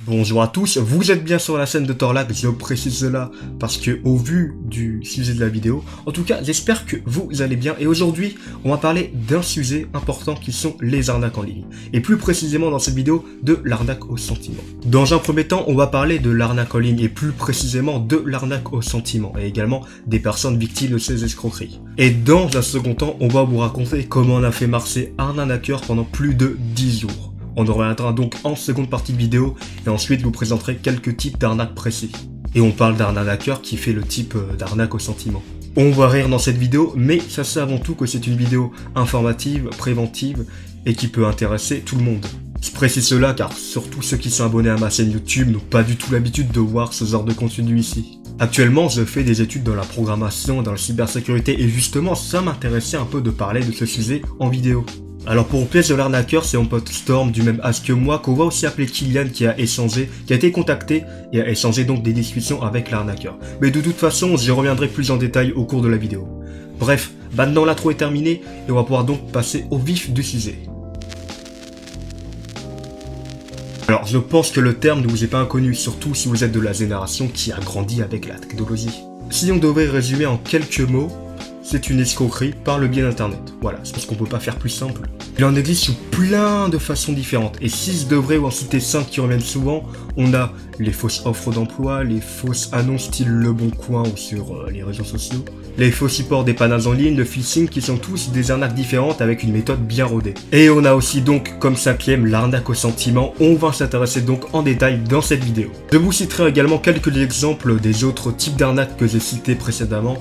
Bonjour à tous, vous êtes bien sur la chaîne de Torlac, je précise cela parce que au vu du sujet de la vidéo, en tout cas j'espère que vous allez bien et aujourd'hui on va parler d'un sujet important qui sont les arnaques en ligne et plus précisément dans cette vidéo de l'arnaque au sentiment. Dans un premier temps on va parler de l'arnaque en ligne et plus précisément de l'arnaque au sentiment et également des personnes victimes de ces escroqueries. Et dans un second temps on va vous raconter comment on a fait marcher un arnaqueur pendant plus de 10 jours. On reviendra donc en seconde partie de vidéo et ensuite vous présenterai quelques types d'arnaques précis. Et on parle d'un arnaqueur qui fait le type d'arnaque au sentiment. On va rire dans cette vidéo, mais sachez avant tout que c'est une vidéo informative, préventive et qui peut intéresser tout le monde. Je précise cela car surtout ceux qui sont abonnés à ma chaîne YouTube n'ont pas du tout l'habitude de voir ce genre de contenu ici. Actuellement, je fais des études dans la programmation, dans la cybersécurité et justement ça m'intéressait un peu de parler de ce sujet en vidéo. Alors pour pièce de l'arnaqueur, c'est mon pote Storm du même âge que moi, qu'on va aussi appeler Kylian, qui a été contacté et a échangé donc des discussions avec l'arnaqueur. Mais de toute façon, j'y reviendrai plus en détail au cours de la vidéo. Bref, maintenant l'intro est terminée et on va pouvoir donc passer au vif du sujet. Alors je pense que le terme ne vous est pas inconnu, surtout si vous êtes de la génération qui a grandi avec la technologie. Si on devait résumer en quelques mots, c'est une escroquerie par le biais d'internet. Voilà, je pense qu'on peut pas faire plus simple. Il en existe sous plein de façons différentes. Et si je devrais en citer 5 qui reviennent souvent, on a les fausses offres d'emploi, les fausses annonces style Le Bon Coin ou sur les réseaux sociaux, les faux supports d'épanage en ligne, le phishing qui sont tous des arnaques différentes avec une méthode bien rodée. Et on a aussi donc comme 5e l'arnaque au sentiment. On va s'intéresser donc en détail dans cette vidéo. Je vous citerai également quelques exemples des autres types d'arnaques que j'ai cités précédemment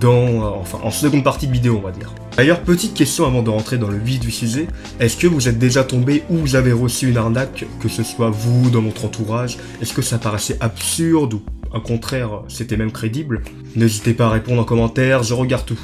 en seconde partie de vidéo on va dire. D'ailleurs, petite question avant de rentrer dans le vif du sujet, est-ce que vous êtes déjà tombé ou vous avez reçu une arnaque, que ce soit vous, dans votre entourage? Est-ce que ça paraissait absurde ou au contraire c'était même crédible? N'hésitez pas à répondre en commentaire, je regarde tout.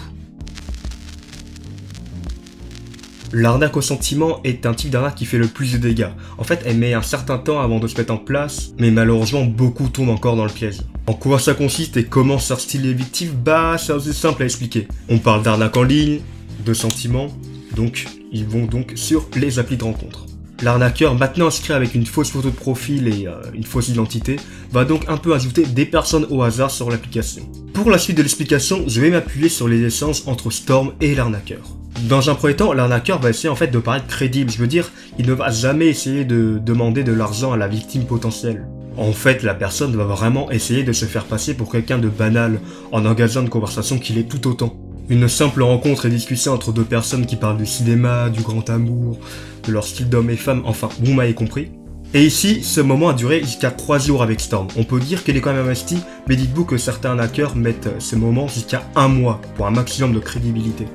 L'arnaque au sentiment est un type d'arnaque qui fait le plus de dégâts. En fait, elle met un certain temps avant de se mettre en place, mais malheureusement, beaucoup tombent encore dans le piège. En quoi ça consiste et comment sortir les victimes? Bah, c'est assez simple à expliquer. On parle d'arnaque en ligne, de sentiments, donc ils vont donc sur les applis de rencontre. L'arnaqueur, maintenant inscrit avec une fausse photo de profil et une fausse identité, va donc un peu ajouter des personnes au hasard sur l'application. Pour la suite de l'explication, je vais m'appuyer sur les échanges entre Storm et l'arnaqueur. Dans un premier temps, l'arnaqueur va essayer en fait de paraître crédible, je veux dire, il ne va jamais essayer de demander de l'argent à la victime potentielle. En fait, la personne va vraiment essayer de se faire passer pour quelqu'un de banal, en engageant une conversation qui l'est tout autant. Une simple rencontre et discussion entre deux personnes qui parlent du cinéma, du grand amour, de leur style d'homme et femme, enfin, vous m'avez compris. Et ici, ce moment a duré jusqu'à 3 jours avec Storm. On peut dire qu'elle est quand même investie, mais dites-vous que certains hackers mettent ce moment jusqu'à 1 mois pour un maximum de crédibilité.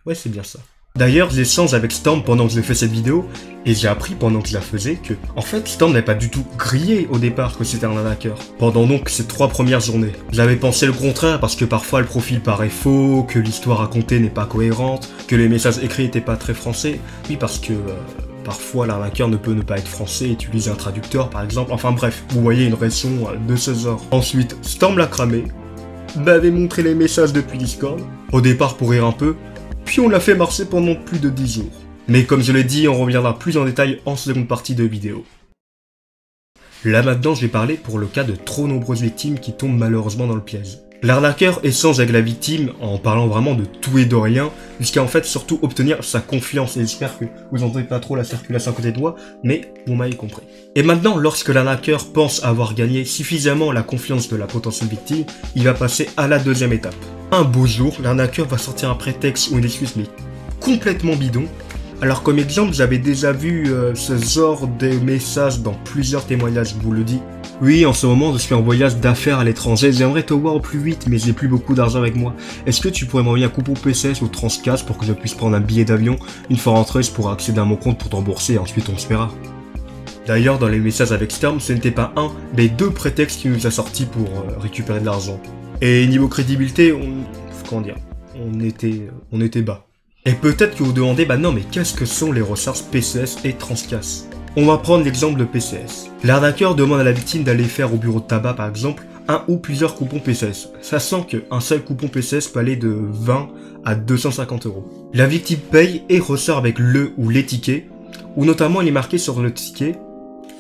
Ouais, c'est bien ça. D'ailleurs, j'échange avec Storm pendant que je fais cette vidéo, et j'ai appris pendant que je la faisais que, en fait, Storm n'avait pas du tout grillé au départ que c'était un arnaqueur. Pendant donc ces 3 premières journées. J'avais pensé le contraire parce que parfois le profil paraît faux, que l'histoire racontée n'est pas cohérente, que les messages écrits n'étaient pas très français. Oui, parce que parfois l'arnaqueur ne peut ne pas être français et utiliser un traducteur par exemple. Enfin bref, vous voyez une raison de ce genre. Ensuite, Storm l'a cramé, m'avait montré les messages depuis Discord, au départ pour rire un peu, puis on l'a fait marcher pendant plus de 10 jours. Mais comme je l'ai dit, on reviendra plus en détail en seconde partie de vidéo. Là maintenant, je vais parler pour le cas de trop nombreuses victimes qui tombent malheureusement dans le piège. L'arnaqueur échange avec la victime en parlant vraiment de tout et de rien, jusqu'à en fait surtout obtenir sa confiance. Et j'espère que vous n'entendez pas trop la circulation à côté de moi, mais vous m'avez compris. Et maintenant, lorsque l'arnaqueur pense avoir gagné suffisamment la confiance de la potentielle victime, il va passer à la deuxième étape. Un beau jour, l'arnaqueur va sortir un prétexte ou une excuse mais complètement bidon. Alors comme exemple, j'avais déjà vu ce genre de message dans plusieurs témoignages, je vous le dis. Oui, en ce moment, je suis en voyage d'affaires à l'étranger, j'aimerais te voir au plus vite, mais j'ai plus beaucoup d'argent avec moi. Est-ce que tu pourrais m'envoyer un coupon PCS ou Transcash pour que je puisse prendre un billet d'avion? Une fois rentré, je pourrai accéder à mon compte pour t'embourser et ensuite on se verra. D'ailleurs, dans les messages avec Storm, ce n'était pas un, mais 2 prétextes qu'il nous a sortis pour récupérer de l'argent. Et niveau crédibilité, on était bas. Et peut-être que vous demandez, bah non, mais qu'est-ce que sont les recharges PCS et Transcash? On va prendre l'exemple de PCS. L'arnaqueur demande à la victime d'aller faire au bureau de tabac par exemple, un ou plusieurs coupons PCS, sachant qu'un seul coupon PCS peut aller de 20 à 250 €. La victime paye et ressort avec le ou les tickets, où notamment il est marqué sur le ticket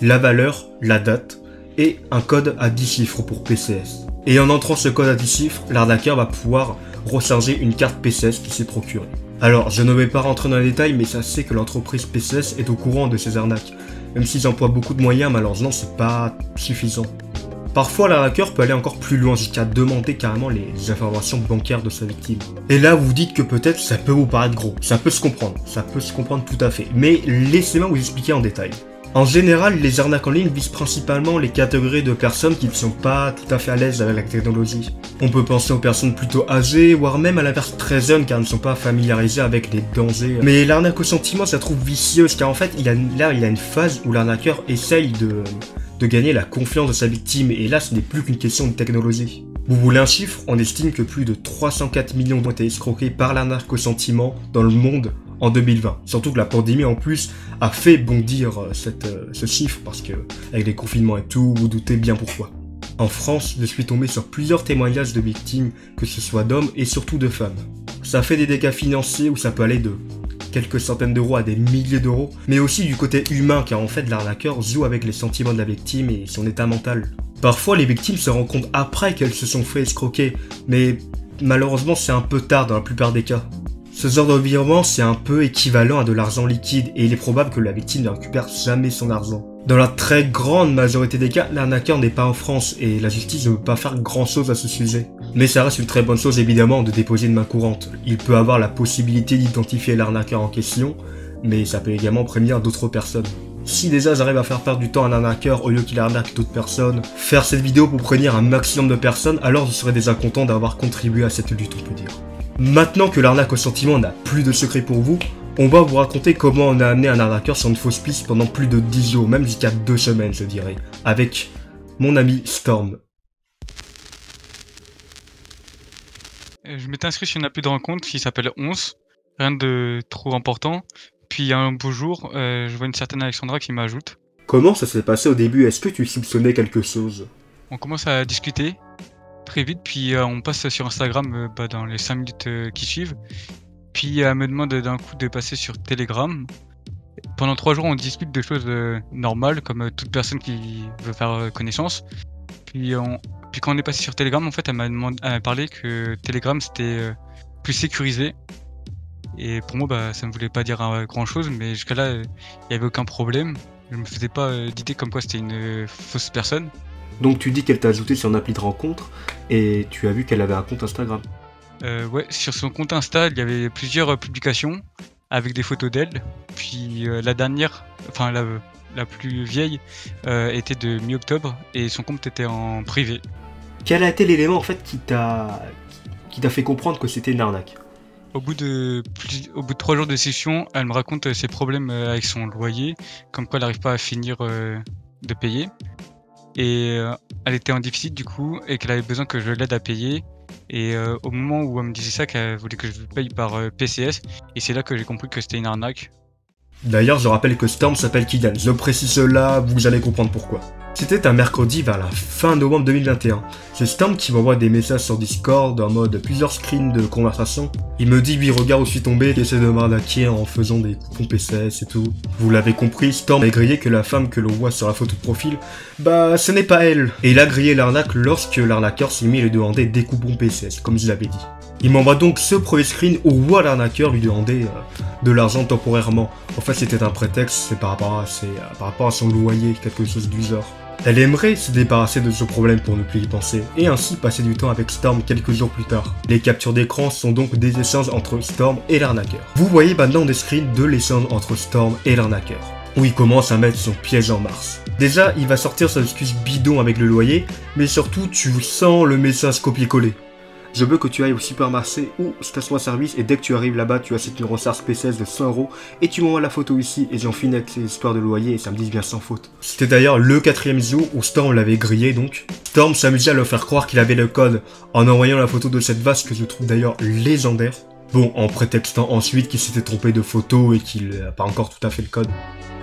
la valeur, la date et un code à 10 chiffres pour PCS. Et en entrant ce code à 10 chiffres, l'arnaqueur va pouvoir recharger une carte PCS qu'il s'est procurée. Alors, je ne vais pas rentrer dans les détails, mais sachez que l'entreprise PCS est au courant de ces arnaques. Même s'ils emploient beaucoup de moyens, malheureusement, c'est pas suffisant. Parfois, l'arnaqueur peut aller encore plus loin jusqu'à demander carrément les informations bancaires de sa victime. Et là, vous dites que peut-être ça peut vous paraître gros. Ça peut se comprendre tout à fait. Mais laissez-moi vous expliquer en détail. En général, les arnaques en ligne visent principalement les catégories de personnes qui ne sont pas tout à fait à l'aise avec la technologie. On peut penser aux personnes plutôt âgées, voire même à l'inverse très jeunes car elles ne sont pas familiarisées avec les dangers. Mais l'arnaque au sentiment, ça trouve vicieuse car en fait, il y a une phase où l'arnaqueur essaye de gagner la confiance de sa victime et là, ce n'est plus qu'une question de technologie. Vous voulez un chiffre? On estime que plus de 304 millions ont été escroqués par l'arnaque au sentiment dans le monde en 2020. Surtout que la pandémie en plus a fait bondir ce chiffre parce que avec les confinements et tout, vous doutez bien pourquoi. En France, je suis tombé sur plusieurs témoignages de victimes, que ce soit d'hommes et surtout de femmes. Ça fait des dégâts financiers où ça peut aller de quelques centaines d'euros à des milliers d'euros, mais aussi du côté humain car en fait l'arnaqueur joue avec les sentiments de la victime et son état mental. Parfois les victimes se rendent compte après qu'elles se sont fait escroquer, mais malheureusement c'est un peu tard dans la plupart des cas. Ce genre de virement c'est un peu équivalent à de l'argent liquide et il est probable que la victime ne récupère jamais son argent. Dans la très grande majorité des cas, l'arnaqueur n'est pas en France et la justice ne peut pas faire grand chose à ce sujet. Mais ça reste une très bonne chose évidemment de déposer une main courante. Il peut avoir la possibilité d'identifier l'arnaqueur en question, mais ça peut également prévenir d'autres personnes. Si déjà j'arrive à faire perdre du temps à un arnaqueur au lieu qu'il arnaque d'autres personnes, faire cette vidéo pour prévenir un maximum de personnes, alors je serais déjà content d'avoir contribué à cette lutte, on peut dire. Maintenant que l'arnaque au sentiment n'a plus de secret pour vous, on va vous raconter comment on a amené un arnaqueur sur une fausse piste pendant plus de 10 jours, même jusqu'à 2 semaines je dirais, avec mon ami Storm. Je m'étais inscrit sur une appli de rencontre qui s'appelle 11, rien de trop important. Puis un beau jour, je vois une certaine Alexandra qui m'ajoute. Comment ça s'est passé au début? Est-ce que tu soupçonnais quelque chose? On commence à discuter très vite, puis on passe sur Instagram dans les 5 minutes qui suivent. Puis elle me demande d'un coup de passer sur Telegram. Pendant 3 jours, on discute de choses normales, comme toute personne qui veut faire connaissance. Puis quand on est passé sur Telegram, en fait, elle m'a parlé que Telegram c'était plus sécurisé. Et pour moi, ça ne voulait pas dire grand chose, mais jusqu'à là, il n'y avait aucun problème. Je me faisais pas d'idée comme quoi c'était une fausse personne. Donc tu dis qu'elle t'a ajouté sur une appli de rencontre et tu as vu qu'elle avait un compte Instagram. Ouais, sur son compte Insta, il y avait plusieurs publications avec des photos d'elle. Puis la dernière, enfin la plus vieille, était de mi-octobre et son compte était en privé. Quel a été l'élément en fait qui t'a fait comprendre que c'était une arnaque? Au bout de 3 jours de session, elle me raconte ses problèmes avec son loyer, comme quoi elle n'arrive pas à finir de payer. Et elle était en déficit du coup, et qu'elle avait besoin que je l'aide à payer. Et au moment où elle me disait ça, qu'elle voulait que je paye par PCS, et c'est là que j'ai compris que c'était une arnaque. D'ailleurs, je rappelle que Storm s'appelle Kylian. Je précise cela, vous allez comprendre pourquoi. C'était un mercredi vers la fin novembre 2021. C'est Storm qui m'envoie des messages sur Discord en mode plusieurs screens de conversation. Il me dit 8 regards où je suis tombé, il essaie de m'arnaquer en faisant des coupons PCS et tout. Vous l'avez compris, Storm a grillé que la femme que l'on voit sur la photo de profil, ce n'est pas elle. Et il a grillé l'arnaque lorsque l'arnaqueur s'est mis à lui demander des coupons PCS, comme je l'avais dit. Il m'envoie donc ce premier screen où voit l'arnaqueur lui demander de l'argent temporairement. En fait, c'était un prétexte, c'est par rapport à son loyer, quelque chose du genre. Elle aimerait se débarrasser de ce problème pour ne plus y penser, et ainsi passer du temps avec Storm quelques jours plus tard. Les captures d'écran sont donc des échanges entre Storm et l'arnaqueur. Vous voyez maintenant des screens de l'échange entre Storm et l'arnaqueur, où il commence à mettre son piège en marche. Déjà, il va sortir son excuse bidon avec le loyer, mais surtout tu sens le message copier-coller. Je veux que tu ailles au supermarché ou station-service et dès que tu arrives là-bas, tu achètes une recharge PCS de 100 € et tu m'envoies la photo ici et j'en finis avec ces histoires de loyer et ça me dit bien sans faute. C'était d'ailleurs le 4e jour où Storm l'avait grillé donc. Storm s'amusait à leur faire croire qu'il avait le code en envoyant la photo de cette vache que je trouve d'ailleurs légendaire. Bon, en prétextant ensuite qu'il s'était trompé de photo et qu'il n'a pas encore tout à fait le code.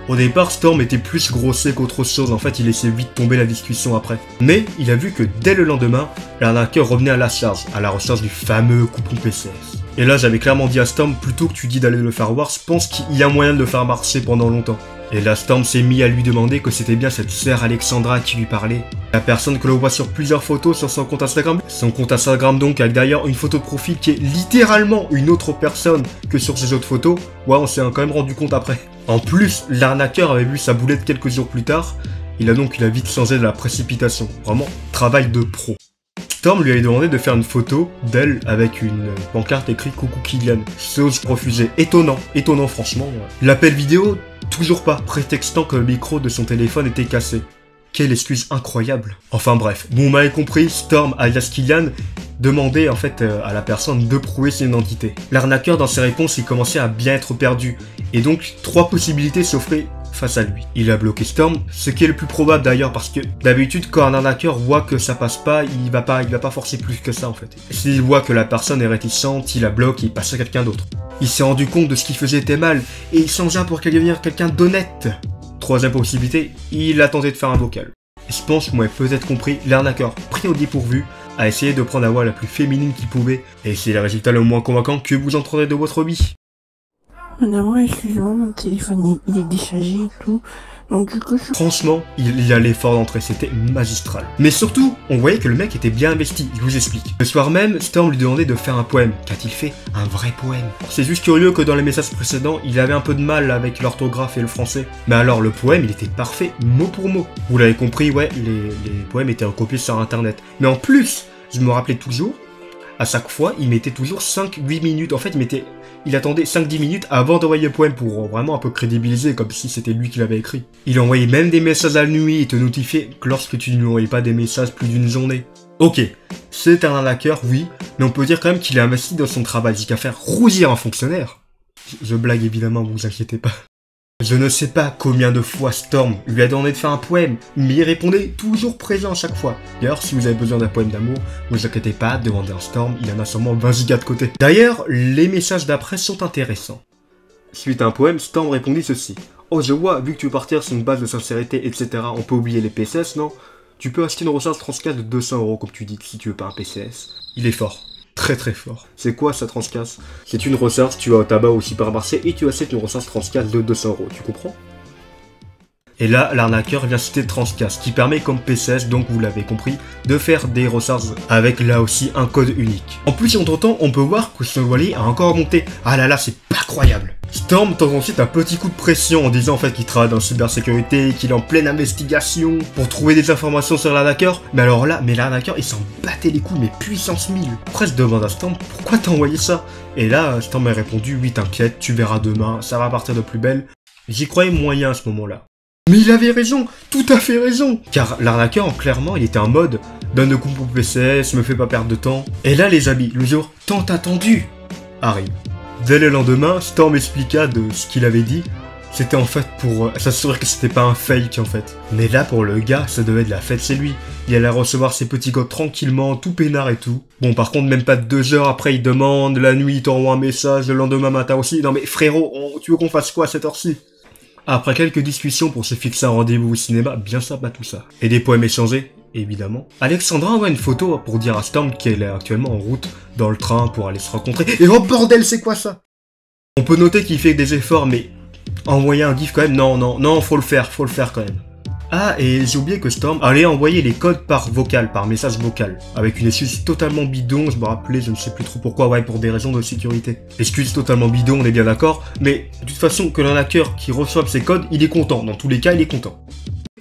Au départ, Storm était plus grossier qu'autre chose, en fait il laissait vite tomber la discussion après. Mais il a vu que dès le lendemain, l'arnaqueur revenait à la charge, à la recherche du fameux coupon PCS. Et là, j'avais clairement dit à Storm, plutôt que tu dis d'aller le faire voir, je pense qu'il y a moyen de le faire marcher pendant longtemps. Et là, Storm s'est mis à lui demander que c'était bien cette sœur Alexandra qui lui parlait. La personne que l'on voit sur plusieurs photos sur son compte Instagram. Son compte Instagram donc avec d'ailleurs une photo de profil qui est littéralement une autre personne que sur ses autres photos. Ouais, on s'est quand même rendu compte après. En plus, l'arnaqueur avait vu sa boulette quelques jours plus tard. Il a vite changé de la précipitation. Vraiment, travail de pro. Storm lui avait demandé de faire une photo d'elle avec une pancarte écrite Coucou Kylian. Chose refusée. Étonnant franchement. L'appel vidéo, toujours pas, prétextant que le micro de son téléphone était cassé. Quelle excuse incroyable. Enfin bref, vous m'avez compris, Storm alias Kylian demandait en fait à la personne de prouver son identité. L'arnaqueur dans ses réponses, il commençait à bien être perdu. Et donc, 3 possibilités s'offraient face à lui. Il a bloqué Storm, ce qui est le plus probable d'ailleurs parce que d'habitude quand un arnaqueur voit que ça passe pas, il va pas forcer plus que ça en fait. S'il voit que la personne est réticente, il la bloque et il passe à quelqu'un d'autre. Il s'est rendu compte de ce qu'il faisait était mal et il changea pour devenir quelqu'un d'honnête. 3e possibilité, il a tenté de faire un vocal. Et je pense que vous m'avez peut-être compris, l'arnaqueur pris au dépourvu a essayé de prendre la voix la plus féminine qu'il pouvait et c'est le résultat le moins convaincant que vous entendrez de votre vie. Madame, excusez-moi, mon téléphone il est déchargé et tout. Donc du coup, Franchement, il allait fort d'entrée, c'était magistral. Mais surtout, on voyait que le mec était bien investi, je vous explique. Le soir même, Storm lui demandait de faire un poème. Qu'a-t-il fait? Un vrai poème. C'est juste curieux que dans les messages précédents, il avait un peu de mal avec l'orthographe et le français. Mais alors, le poème, il était parfait, mot pour mot. Vous l'avez compris, ouais, les poèmes étaient recopiés sur internet. Mais en plus, je me rappelais toujours, à chaque fois, il mettait toujours 5-8 minutes. En fait, il attendait 5-10 minutes avant d'envoyer le poème pour vraiment un peu crédibiliser, comme si c'était lui qui l'avait écrit. Il envoyait même des messages à la nuit et te notifiait que lorsque tu ne lui envoyais pas des messages plus d'une journée. Ok, c'est un arnaqueur, oui, mais on peut dire quand même qu'il est investi dans son travail, jusqu'à faire rougir un fonctionnaire. Je blague évidemment, vous inquiétez pas. Je ne sais pas combien de fois Storm lui a demandé de faire un poème, mais il répondait toujours présent à chaque fois. D'ailleurs, si vous avez besoin d'un poème d'amour, ne vous inquiétez pas, demandez à Storm, il y en a sûrement 20 gigas de côté. D'ailleurs, les messages d'après sont intéressants. Suite à un poème, Storm répondit ceci. Oh, je vois, vu que tu veux partir sur une base de sincérité, etc., on peut oublier les PCS, non? Tu peux acheter une recharge Transcast de 200 € comme tu dis, si tu veux pas un PCS. Il est fort. Très très fort. C'est quoi ça Transcast? C'est une recharge, tu vas au tabac ou au supermarché et tu achètes une recharge Transcast de 200 €, tu comprends? Et là, l'arnaqueur vient citer Transcast, qui permet comme PCS, donc vous l'avez compris, de faire des recharges avec là aussi un code unique. En plus, entre-temps, on peut voir que son loyer a encore monté. Ah là là, c'est pas croyable. Storm tente ensuite un petit coup de pression en disant en fait qu'il travaille dans la cybersécurité, qu'il est en pleine investigation pour trouver des informations sur l'arnaqueur. Mais alors là, l'arnaqueur il s'en battait les couilles, mais puissance 1000. Après je demande à Storm pourquoi t'as envoyé ça? Et là, Storm m'a répondu oui t'inquiète, tu verras demain, ça va partir de plus belle. J'y croyais moyen à ce moment-là. Mais il avait raison, tout à fait raison. Car l'arnaqueur, clairement, il était en mode donne le coup pour PCS, me fais pas perdre de temps. Et là les amis, le jour tant attendu arrive. Dès le lendemain, Storm expliqua de ce qu'il avait dit. C'était en fait pour s'assurer que c'était pas un fake en fait. Mais là pour le gars, ça devait être la fête chez lui. Il allait recevoir ses petits codes tranquillement, tout peinard et tout. Bon par contre même pas 2 heures après il demande, la nuit il t'envoie un message, le lendemain matin aussi. Non mais frérot, tu veux qu'on fasse quoi à cette heure-ci? Après quelques discussions pour se fixer un rendez-vous au cinéma, bien sympa tout ça. Et des poèmes échangés, évidemment. Alexandra envoie une photo pour dire à Storm qu'elle est actuellement en route dans le train pour aller se rencontrer. Et oh bordel, c'est quoi ça? On peut noter qu'il fait des efforts, mais envoyer un gif quand même, non, faut le faire quand même. Ah, et j'ai oublié que Storm allait envoyer les codes par vocal, par message vocal, avec une excuse totalement bidon, je me rappelais, je ne sais plus trop pourquoi, ouais, pour des raisons de sécurité. Excuse totalement bidon, on est bien d'accord, mais de toute façon, que l'arnaqueur qui reçoive ces codes, il est content, dans tous les cas, il est content.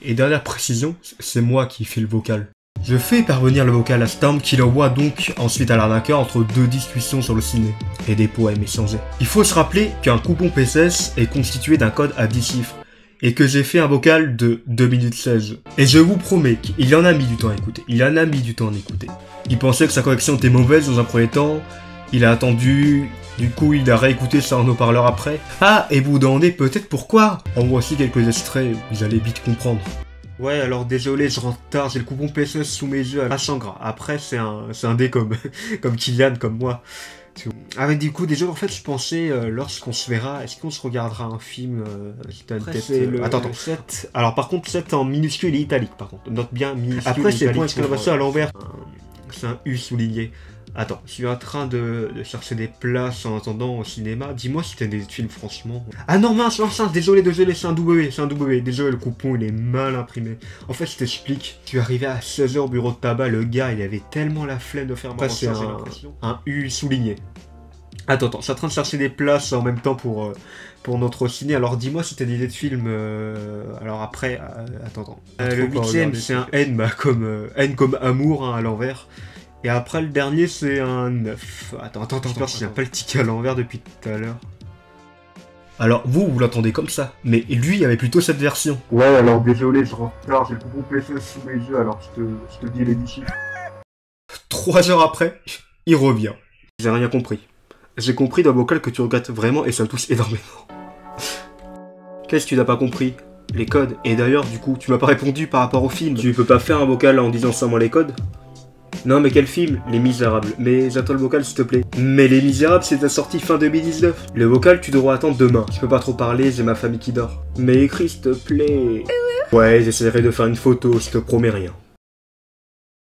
Et dernière précision, c'est moi qui fais le vocal. Je fais parvenir le vocal à Storm qui l'envoie donc ensuite à l'arnaqueur entre 2 discussions sur le ciné et des poèmes échangés. Il faut se rappeler qu'un coupon PCS est constitué d'un code à 10 chiffres et que j'ai fait un vocal de 2 minutes 16. Et je vous promets qu'il en a mis du temps à écouter. Il pensait que sa connexion était mauvaise dans un premier temps, il a attendu, du coup il a réécouté ça en haut-parleur après. Ah, et vous vous demandez peut-être pourquoi? En voici quelques extraits, vous allez vite comprendre. Ouais, alors désolé, je rentre tard, j'ai le coupon PCS sous mes yeux à Changra. Après, c'est un dé comme Kylian, comme moi. Ah mais du coup, déjà, en fait, je pensais, lorsqu'on se verra, est-ce qu'on se regardera un film Attends. 7. Alors par contre, 7 en minuscule et italique, par contre. Note bien minuscule. Après, c'est point d'exclamation à l'envers. C'est un U souligné. Attends, je suis en train de chercher des places en attendant au cinéma. Dis-moi si t'as des films, franchement. Ah non, mince, désolé, c'est un W. Désolé, le coupon, il est mal imprimé. En fait, je t'explique. Je suis arrivé à 16h au bureau de tabac, le gars, il avait tellement la flemme de faire passer un U souligné. Attends, je suis en train de chercher des places en même temps pour notre ciné. Alors dis-moi si t'as des idées de films. Alors après, attends. Le 8ème, c'est un N, bah, N comme amour, hein, à l'envers. Et après, le dernier, c'est un 9. Attends, je tiens pas le ticket à l'envers depuis tout à l'heure. Alors, vous l'attendez comme ça, mais lui, il avait plutôt cette version. Ouais, alors désolé, je rentre tard, j'ai le gros PC sous mes yeux, alors je te dis les 10 chiffres. 3 heures après, il revient. J'ai rien compris. J'ai compris d'un vocal que tu regrettes vraiment et ça me touche énormément. Qu'est-ce que tu n'as pas compris? Les codes. Et d'ailleurs, du coup, tu m'as pas répondu par rapport au film. Tu peux pas faire un vocal en disant seulement les codes? Non mais quel film? Les Misérables. Mais j'attends le vocal s'il te plaît. Mais Les Misérables c'était sorti fin 2019. Le vocal tu devras attendre demain. Je peux pas trop parler, j'ai ma famille qui dort. Mais écris s'il te plaît. Ouais, j'essaierai de faire une photo, je te promets rien.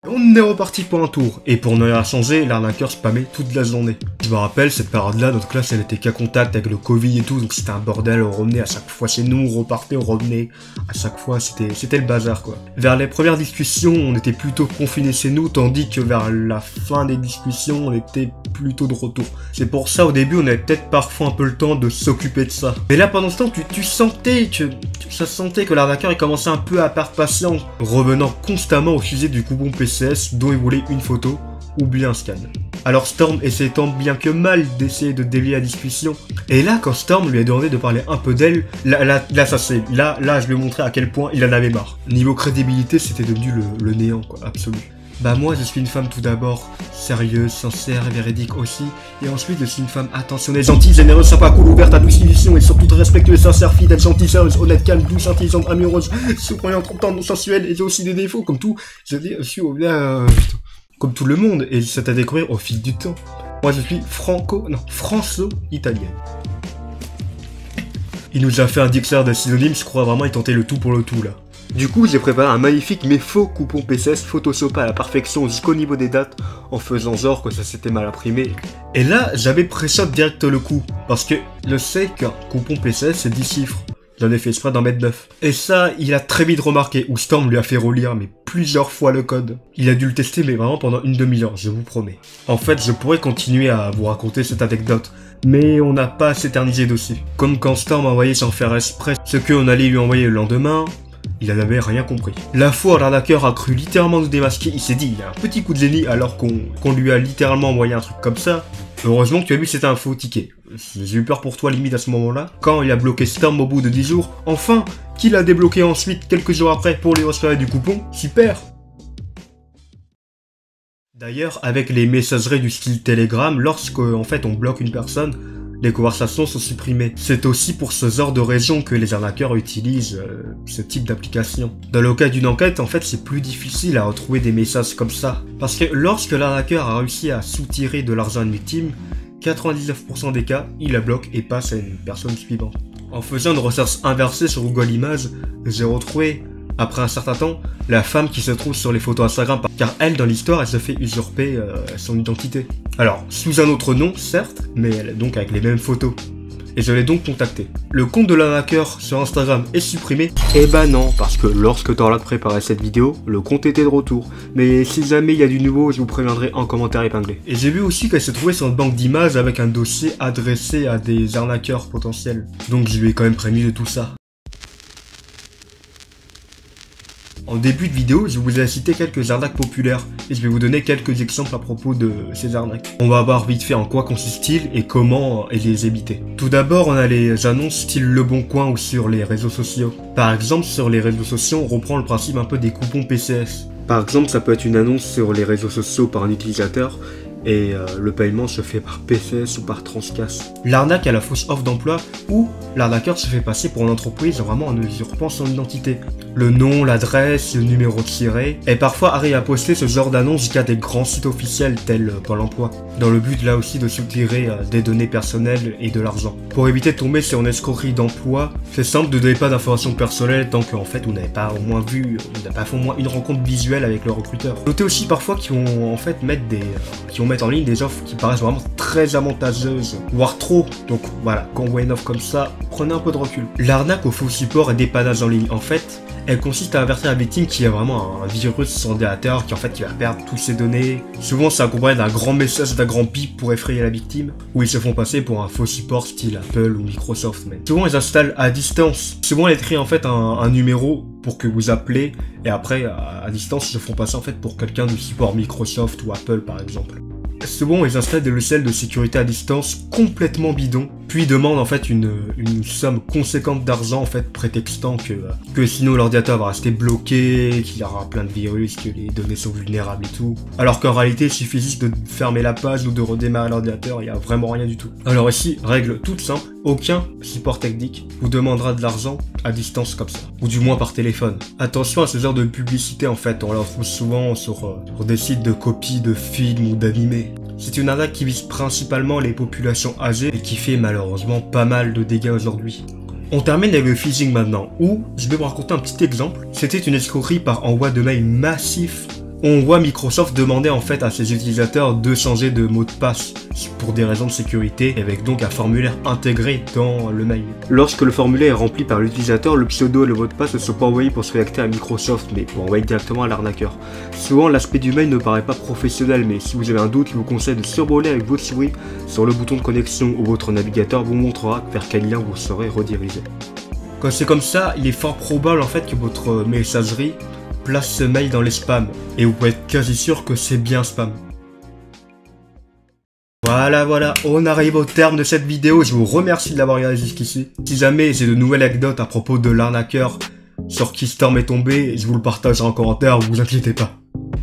On est reparti pour un tour, et pour ne rien changer, l'arnaqueur spammait toute la journée. Je me rappelle, cette période-là, notre classe elle était qu'à contact avec le Covid et tout, donc c'était un bordel, on revenait à chaque fois chez nous, on repartait, on revenait, à chaque fois c'était le bazar quoi. Vers les premières discussions, on était plutôt confinés chez nous, tandis que vers la fin des discussions, on était plutôt de retour. C'est pour ça au début, on avait peut-être parfois un peu le temps de s'occuper de ça. Mais là pendant ce temps, tu sentais que l'arnaqueur il commençait un peu à perdre patience, revenant constamment au sujet du coupon PCS dont il voulait une photo ou bien un scan. Alors Storm essayait tant bien que mal d'essayer de dévier la discussion. Et là, quand Storm lui a demandé de parler un peu d'elle, là, je lui ai montré à quel point il en avait marre. Niveau crédibilité, c'était devenu le néant, quoi, absolu. Bah moi, je suis une femme tout d'abord, sérieuse, sincère et véridique aussi. Et ensuite, je suis une femme attentionnée, gentille, généreuse, sympa, cool, ouverte à douce émission et surtout très respectueuse, sincère, fidèle, gentille, sérieuse, honnête, calme, douce, intelligente, amoureuse, surprenante, tendre, sensuelle. Et j'ai aussi des défauts, comme tout. Je suis comme tout le monde, et c'est à découvrir au fil du temps. Moi, je suis franco-italienne. Il nous a fait un dictionnaire de synonymes, je crois vraiment il tentait le tout pour le tout là. Du coup, j'ai préparé un magnifique mais faux coupon PCS photoshopé à la perfection jusqu'au niveau des dates, en faisant genre que ça s'était mal imprimé. Et là, j'avais pré-shot direct le coup, parce que je sais qu'un coupon PCS c'est 10 chiffres. J'en ai fait exprès d'en mettre 9. Et ça, il a très vite remarqué, ou Storm lui a fait relire mais plusieurs fois le code. Il a dû le tester mais vraiment pendant une demi-heure, je vous promets. En fait, je pourrais continuer à vous raconter cette anecdote, mais on n'a pas à s'éterniser dessus. Comme quand Storm a envoyé sans faire exprès ce qu'on allait lui envoyer le lendemain, il en avait rien compris. La fois où l'arnaqueur a cru littéralement nous démasquer, il s'est dit il a un petit coup de génie alors qu'on lui a littéralement envoyé un truc comme ça. Heureusement que tu as vu c'était un faux ticket. J'ai eu peur pour toi limite à ce moment-là. Quand il a bloqué Storm au bout de 10 jours, enfin, qu'il a débloqué ensuite quelques jours après pour les retirer du coupon, super. D'ailleurs, avec les messageries du style Telegram, lorsque en fait on bloque une personne, les conversations sont supprimées. C'est aussi pour ce genre de raison que les arnaqueurs utilisent ce type d'application. Dans le cas d'une enquête, en fait, c'est plus difficile à retrouver des messages comme ça. Parce que lorsque l'arnaqueur a réussi à soutirer de l'argent à une victime, 99% des cas, il la bloque et passe à une personne suivante. En faisant une recherche inversée sur Google Images, j'ai retrouvé, après un certain temps, la femme qui se trouve sur les photos Instagram, car elle, dans l'histoire, elle se fait usurper son identité. Alors, sous un autre nom, certes, mais elle est donc avec les mêmes photos. Et je l'ai donc contacté. Le compte de l'arnaqueur sur Instagram est supprimé. Eh ben non, parce que lorsque Torlac préparait cette vidéo, le compte était de retour. Mais si jamais il y a du nouveau, je vous préviendrai en commentaire épinglé. Et j'ai vu aussi qu'elle se trouvait sur une banque d'images avec un dossier adressé à des arnaqueurs potentiels. Donc je lui ai quand même prévenu de tout ça. En début de vidéo, je vous ai cité quelques arnaques populaires, et je vais vous donner quelques exemples à propos de ces arnaques. On va voir vite fait en quoi consiste-t-il et comment les éviter. Tout d'abord, on a les annonces style Le Bon Coin ou sur les réseaux sociaux. Par exemple, sur les réseaux sociaux, on reprend le principe un peu des coupons PCS. Par exemple, ça peut être une annonce sur les réseaux sociaux par un utilisateur, et le paiement se fait par PCS ou par Transcash. L'arnaque à la fausse offre d'emploi, où l'arnaqueur se fait passer pour l'entreprise vraiment en usurpant son identité. le nom, l'adresse, le numéro tiré, et parfois arrive à poster ce genre d'annonce jusqu'à des grands sites officiels tels Pôle emploi, dans le but là aussi de soutirer des données personnelles et de l'argent. Pour éviter de tomber sur une escroquerie d'emploi, c'est simple de donner pas d'informations personnelles tant qu'en fait vous n'avez pas au moins vu, vous n'avez pas fait au moins une rencontre visuelle avec le recruteur. Notez aussi parfois qu'ils vont en fait mettre en ligne des offres qui paraissent vraiment très avantageuses, voire trop. Donc voilà, quand vous voyez une offre comme ça, prenez un peu de recul. L'arnaque au faux support et dépannage en ligne, en fait, elle consiste à avertir la victime qu'il y a vraiment un virus sans ordinateur qui va perdre toutes ses données. Souvent c'est accompagné d'un grand message, d'un grand bip pour effrayer la victime, où ils se font passer pour un faux support style Apple ou Microsoft même. Souvent ils installent à distance. Souvent ils créent en fait un numéro pour que vous appelez, et après à distance ils se font passer en fait pour quelqu'un du support Microsoft ou Apple par exemple. Souvent, ils installent des logiciels de sécurité à distance complètement bidons, puis demandent en fait une somme conséquente d'argent en fait prétextant que sinon l'ordinateur va rester bloqué, qu'il y aura plein de virus, que les données sont vulnérables et tout. Alors qu'en réalité, il suffit juste de fermer la page ou de redémarrer l'ordinateur, il n'y a vraiment rien du tout. Alors ici, règle toute simple, aucun support technique vous demandera de l'argent à distance comme ça, ou du moins par téléphone. Attention à ce genre de publicité en fait, on la trouve souvent sur des sites de copies de films ou d'animés. C'est une arnaque qui vise principalement les populations âgées et qui fait malheureusement pas mal de dégâts aujourd'hui. On termine avec le phishing maintenant, où je vais vous raconter un petit exemple. C'était une escroquerie par envoi de mail massif. On voit Microsoft demander en fait à ses utilisateurs de changer de mot de passe pour des raisons de sécurité, avec donc un formulaire intégré dans le mail. Lorsque le formulaire est rempli par l'utilisateur, le pseudo et le mot de passe ne sont pas envoyés pour se connecter à Microsoft, mais pour envoyer directement à l'arnaqueur. Souvent, l'aspect du mail ne paraît pas professionnel, mais si vous avez un doute, je vous conseille de survoler avec votre souris sur le bouton de connexion ou votre navigateur vous montrera vers quel lien vous serez redirigé. Quand c'est comme ça, il est fort probable en fait que votre messagerie place ce mail dans les spams, et vous pouvez être quasi sûr que c'est bien spam. Voilà, on arrive au terme de cette vidéo, je vous remercie de l'avoir regardé jusqu'ici. Si jamais j'ai de nouvelles anecdotes à propos de l'arnaqueur sur qui Storm est tombé, je vous le partagerai en commentaire, vous inquiétez pas.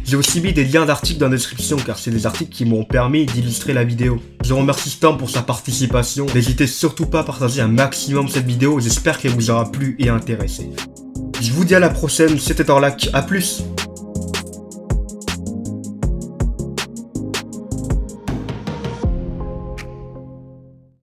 J'ai aussi mis des liens d'articles dans la description car c'est des articles qui m'ont permis d'illustrer la vidéo. Je remercie Storm pour sa participation, n'hésitez surtout pas à partager un maximum cette vidéo, j'espère qu'elle vous aura plu et intéressé. Je vous dis à la prochaine, c'était Orlac, à plus!